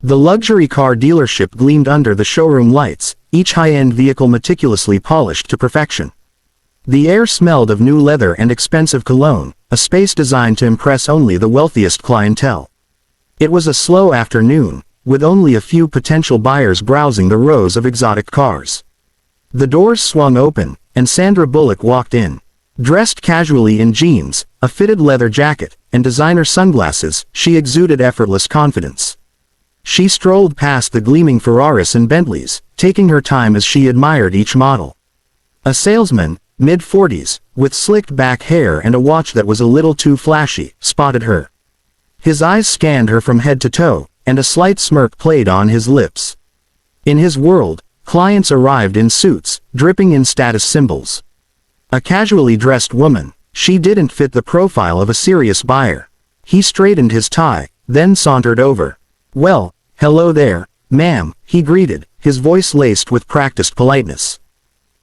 The luxury car dealership gleamed under the showroom lights, each high-end vehicle meticulously polished to perfection. The air smelled of new leather and expensive cologne, a space designed to impress only the wealthiest clientele. It was a slow afternoon, with only a few potential buyers browsing the rows of exotic cars. The doors swung open, and Sandra Bullock walked in. Dressed casually in jeans, a fitted leather jacket, and designer sunglasses, she exuded effortless confidence. She strolled past the gleaming Ferraris and Bentleys, taking her time as she admired each model. A salesman, mid-40s, with slicked back hair and a watch that was a little too flashy, spotted her. His eyes scanned her from head to toe, and a slight smirk played on his lips. In his world, clients arrived in suits, dripping in status symbols. A casually dressed woman, she didn't fit the profile of a serious buyer. He straightened his tie, then sauntered over. "Well, hello there, ma'am," he greeted, his voice laced with practiced politeness.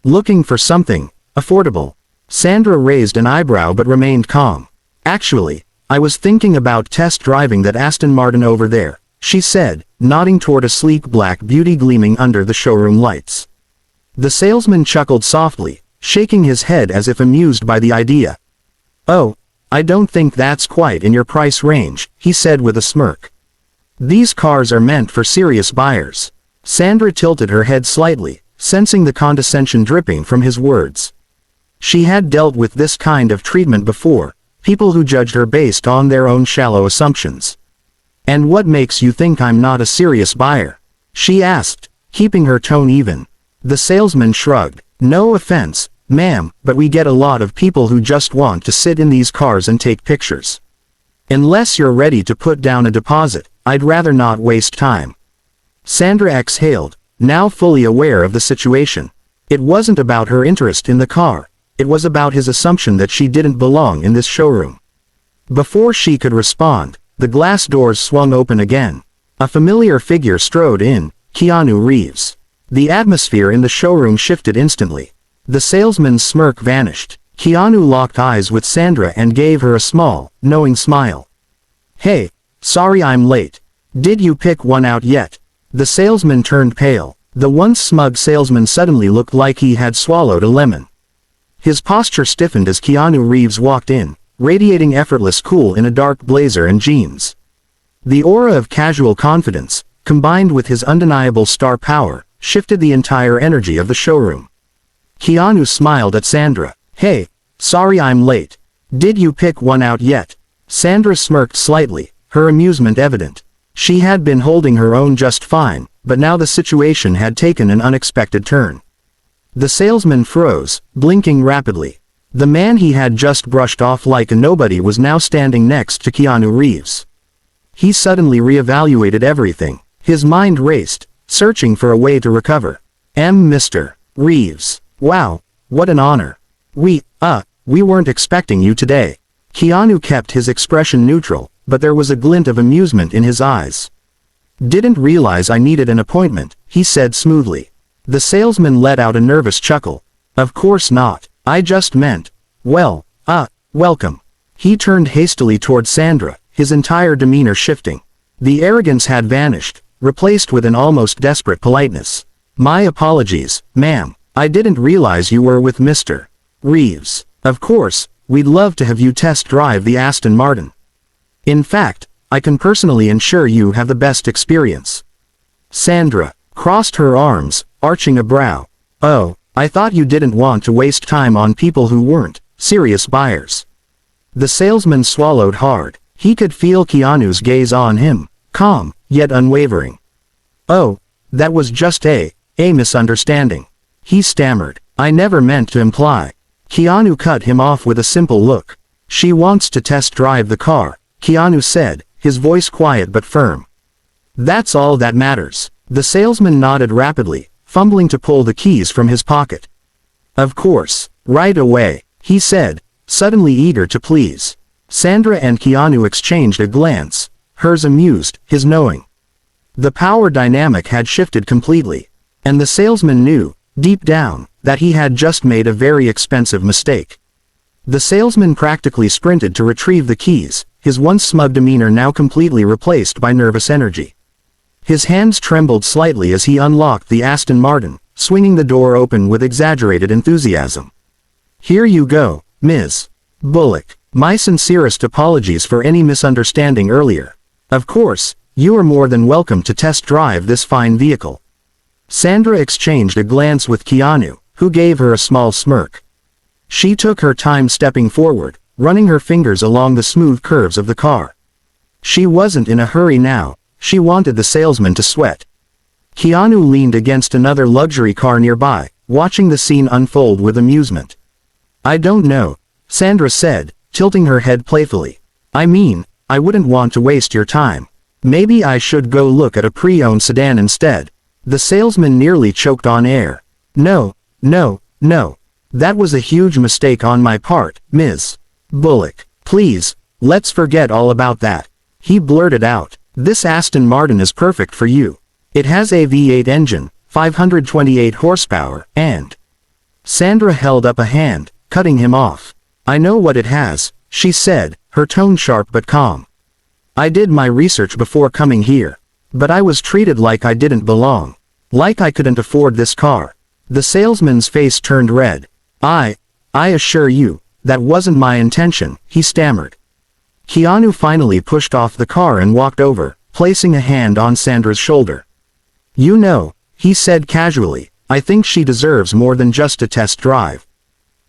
"Looking for something affordable?" Sandra raised an eyebrow but remained calm. "Actually, I was thinking about test driving that Aston Martin over there," she said, nodding toward a sleek black beauty gleaming under the showroom lights. The salesman chuckled softly, shaking his head as if amused by the idea. "Oh, I don't think that's quite in your price range," he said with a smirk. "These cars are meant for serious buyers." Sandra tilted her head slightly, sensing the condescension dripping from his words. She had dealt with this kind of treatment before, people who judged her based on their own shallow assumptions. "And what makes you think I'm not a serious buyer?" she asked, keeping her tone even. The salesman shrugged. "No offense, ma'am, but we get a lot of people who just want to sit in these cars and take pictures. Unless you're ready to put down a deposit, I'd rather not waste time." Sandra exhaled, now fully aware of the situation. It wasn't about her interest in the car, it was about his assumption that she didn't belong in this showroom. Before she could respond, the glass doors swung open again. A familiar figure strode in, Keanu Reeves. The atmosphere in the showroom shifted instantly. The salesman's smirk vanished. Keanu locked eyes with Sandra and gave her a small, knowing smile. "Hey, sorry I'm late. Did you pick one out yet?" The salesman turned pale. The once smug salesman suddenly looked like he had swallowed a lemon. His posture stiffened as Keanu Reeves walked in, radiating effortless cool in a dark blazer and jeans. The aura of casual confidence, combined with his undeniable star power, shifted the entire energy of the showroom. Keanu smiled at Sandra. "Hey, sorry I'm late. Did you pick one out yet?" Sandra smirked slightly, her amusement evident. She had been holding her own just fine, but now the situation had taken an unexpected turn. The salesman froze, blinking rapidly. The man he had just brushed off like a nobody was now standing next to Keanu Reeves. He suddenly reevaluated everything. His mind raced, searching for a way to recover. Mr. Reeves. Wow, what an honor. We weren't expecting you today." Keanu kept his expression neutral, but there was a glint of amusement in his eyes. "Didn't realize I needed an appointment," he said smoothly. The salesman let out a nervous chuckle. "Of course not. I just meant, well, welcome." He turned hastily toward Sandra, his entire demeanor shifting. The arrogance had vanished, replaced with an almost desperate politeness. "My apologies, ma'am. I didn't realize you were with Mr. Reeves. Of course, we'd love to have you test drive the Aston Martin. In fact, I can personally ensure you have the best experience." Sandra crossed her arms, arching a brow. "Oh, I thought you didn't want to waste time on people who weren't serious buyers." The salesman swallowed hard. He could feel Keanu's gaze on him, calm, yet unwavering. "Oh, that was just a misunderstanding," he stammered. "I never meant to imply." Keanu cut him off with a simple look. "She wants to test drive the car," Keanu said, his voice quiet but firm. "That's all that matters." The salesman nodded rapidly, fumbling to pull the keys from his pocket. "Of course, right away," he said, suddenly eager to please. Sandra and Keanu exchanged a glance, hers amused, his knowing. The power dynamic had shifted completely, and the salesman knew, deep down, that he had just made a very expensive mistake. The salesman practically sprinted to retrieve the keys, his once smug demeanor now completely replaced by nervous energy. His hands trembled slightly as he unlocked the Aston Martin, swinging the door open with exaggerated enthusiasm. "Here you go, Ms. Bullock. My sincerest apologies for any misunderstanding earlier. Of course, you are more than welcome to test drive this fine vehicle." Sandra exchanged a glance with Keanu, who gave her a small smirk. She took her time stepping forward, running her fingers along the smooth curves of the car. She wasn't in a hurry now, she wanted the salesman to sweat. Keanu leaned against another luxury car nearby, watching the scene unfold with amusement. "I don't know," Sandra said, tilting her head playfully. "I mean, I wouldn't want to waste your time. Maybe I should go look at a pre-owned sedan instead." The salesman nearly choked on air. No. That was a huge mistake on my part, Ms. Bullock. Please, let's forget all about that." He blurted out. "This Aston Martin is perfect for you. It has a V8 engine, 528 horsepower, and..." Sandra held up a hand, cutting him off. "I know what it has," she said, her tone sharp but calm. "I did my research before coming here. But I was treated like I didn't belong. Like I couldn't afford this car." The salesman's face turned red. I assure you, that wasn't my intention," he stammered. Keanu finally pushed off the car and walked over, placing a hand on Sandra's shoulder. "You know," he said casually, "I think she deserves more than just a test drive."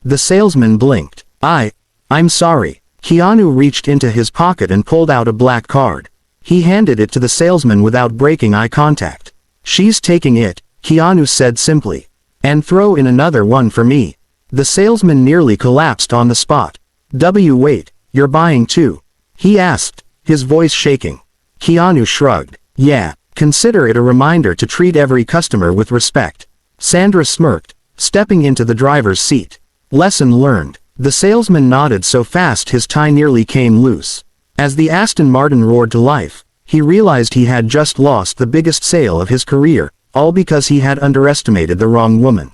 The salesman blinked. I'm sorry." Keanu reached into his pocket and pulled out a black card. He handed it to the salesman without breaking eye contact. "She's taking it," Keanu said simply. "And throw in another one for me." The salesman nearly collapsed on the spot. Wait, you're buying too?" he asked, his voice shaking. Keanu shrugged. "Yeah, consider it a reminder to treat every customer with respect." Sandra smirked, stepping into the driver's seat. "Lesson learned." The salesman nodded so fast his tie nearly came loose. As the Aston Martin roared to life, he realized he had just lost the biggest sale of his career, all because he had underestimated the wrong woman.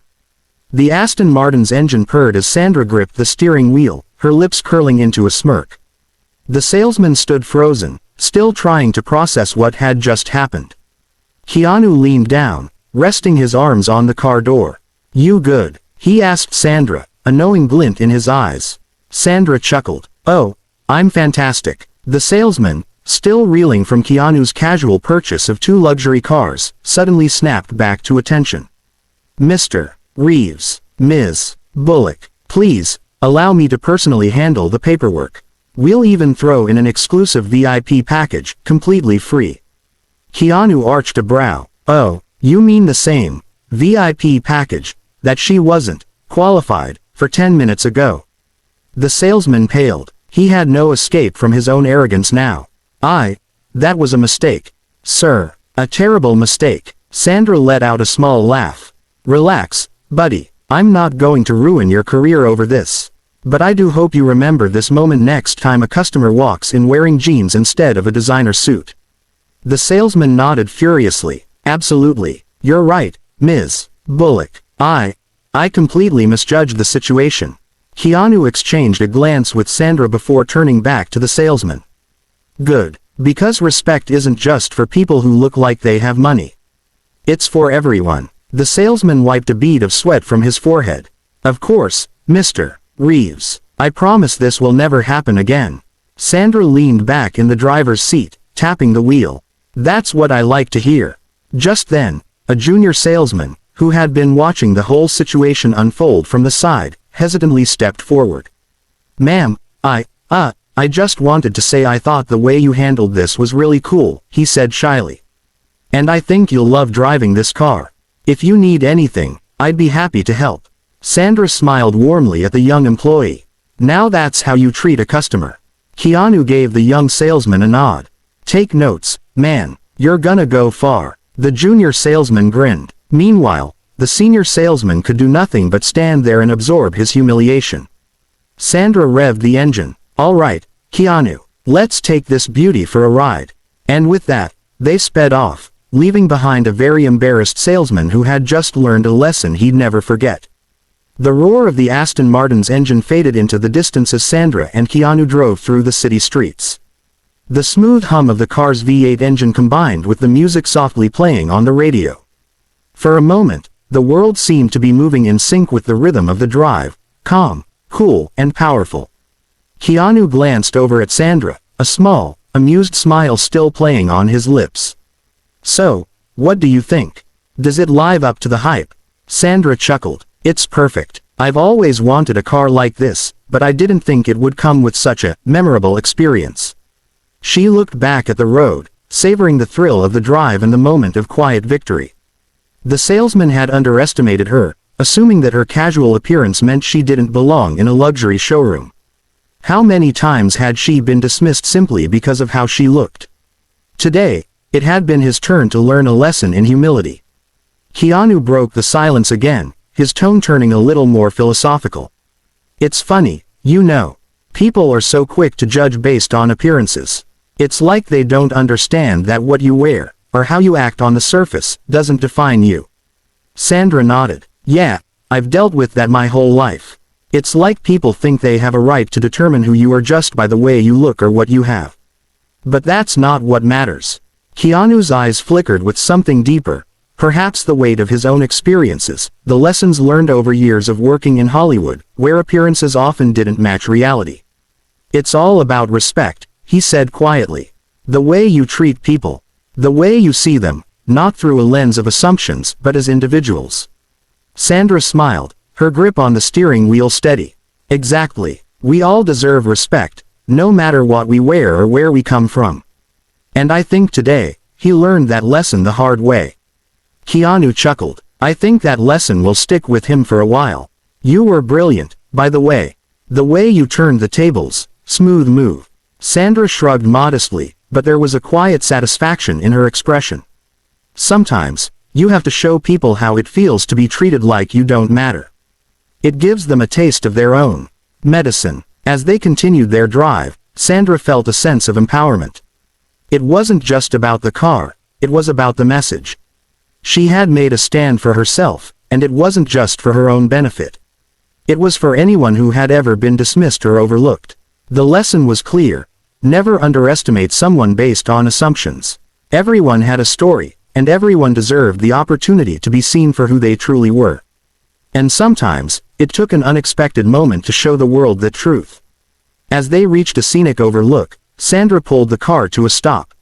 The Aston Martin's engine purred as Sandra gripped the steering wheel, her lips curling into a smirk. The salesman stood frozen, still trying to process what had just happened. Keanu leaned down, resting his arms on the car door. "You good?" he asked Sandra, a knowing glint in his eyes. Sandra chuckled. "Oh, I'm fantastic." The salesman, still reeling from Keanu's casual purchase of 2 luxury cars, suddenly snapped back to attention. "Mr. Reeves, Ms. Bullock, please, allow me to personally handle the paperwork. We'll even throw in an exclusive VIP package, completely free." Keanu arched a brow. "Oh, you mean the same VIP package that she wasn't qualified for 10 minutes ago?" The salesman paled. He had no escape from his own arrogance now. That was a mistake, sir. A terrible mistake." Sandra let out a small laugh. "Relax, buddy. I'm not going to ruin your career over this. But I do hope you remember this moment next time a customer walks in wearing jeans instead of a designer suit." The salesman nodded furiously. "Absolutely. You're right, Ms. Bullock. I completely misjudged the situation." Keanu exchanged a glance with Sandra before turning back to the salesman. "Good. Because respect isn't just for people who look like they have money. It's for everyone." The salesman wiped a bead of sweat from his forehead. "Of course, Mr. Reeves. I promise this will never happen again." Sandra leaned back in the driver's seat, tapping the wheel. "That's what I like to hear." Just then, a junior salesman, who had been watching the whole situation unfold from the side, hesitantly stepped forward. "Ma'am, I just wanted to say I thought the way you handled this was really cool," he said shyly. "And I think you'll love driving this car. If you need anything, I'd be happy to help." Sandra smiled warmly at the young employee. "Now that's how you treat a customer." Keanu gave the young salesman a nod. "Take notes, man. You're gonna go far." The junior salesman grinned. Meanwhile, the senior salesman could do nothing but stand there and absorb his humiliation. Sandra revved the engine. "All right, Keanu, let's take this beauty for a ride." And with that, they sped off, leaving behind a very embarrassed salesman who had just learned a lesson he'd never forget. The roar of the Aston Martin's engine faded into the distance as Sandra and Keanu drove through the city streets. The smooth hum of the car's V8 engine combined with the music softly playing on the radio. For a moment, the world seemed to be moving in sync with the rhythm of the drive, calm, cool, and powerful. Keanu glanced over at Sandra, a small, amused smile still playing on his lips. "So, what do you think? Does it live up to the hype?" Sandra chuckled. "It's perfect. I've always wanted a car like this, but I didn't think it would come with such a memorable experience." She looked back at the road, savoring the thrill of the drive and the moment of quiet victory. The salesman had underestimated her, assuming that her casual appearance meant she didn't belong in a luxury showroom. How many times had she been dismissed simply because of how she looked? Today, it had been his turn to learn a lesson in humility. Keanu broke the silence again, his tone turning a little more philosophical. "It's funny, you know. People are so quick to judge based on appearances. It's like they don't understand that what you wear, or how you act on the surface, doesn't define you." Sandra nodded. "Yeah, I've dealt with that my whole life. It's like people think they have a right to determine who you are just by the way you look or what you have. But that's not what matters." Keanu's eyes flickered with something deeper, perhaps the weight of his own experiences, the lessons learned over years of working in Hollywood, where appearances often didn't match reality. "It's all about respect," he said quietly. "The way you treat people. The way you see them, not through a lens of assumptions but as individuals." Sandra smiled, her grip on the steering wheel steady. "Exactly. We all deserve respect, no matter what we wear or where we come from. And I think today, he learned that lesson the hard way." Keanu chuckled. "I think that lesson will stick with him for a while. You were brilliant, by the way. The way you turned the tables, smooth move." Sandra shrugged modestly, but there was a quiet satisfaction in her expression. "Sometimes, you have to show people how it feels to be treated like you don't matter. It gives them a taste of their own medicine." As they continued their drive, Sandra felt a sense of empowerment. It wasn't just about the car, it was about the message. She had made a stand for herself, and it wasn't just for her own benefit. It was for anyone who had ever been dismissed or overlooked. The lesson was clear: never underestimate someone based on assumptions. Everyone had a story, and everyone deserved the opportunity to be seen for who they truly were. And sometimes, it took an unexpected moment to show the world that truth. As they reached a scenic overlook, Sandra pulled the car to a stop.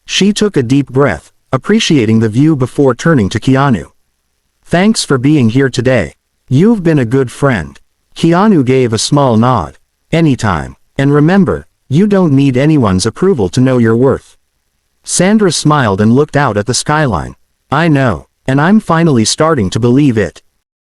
She took a deep breath, appreciating the view before turning to Keanu. "Thanks for being here today. You've been a good friend." Keanu gave a small nod. "Anytime. And remember, you don't need anyone's approval to know your worth." Sandra smiled and looked out at the skyline. "I know, and I'm finally starting to believe it."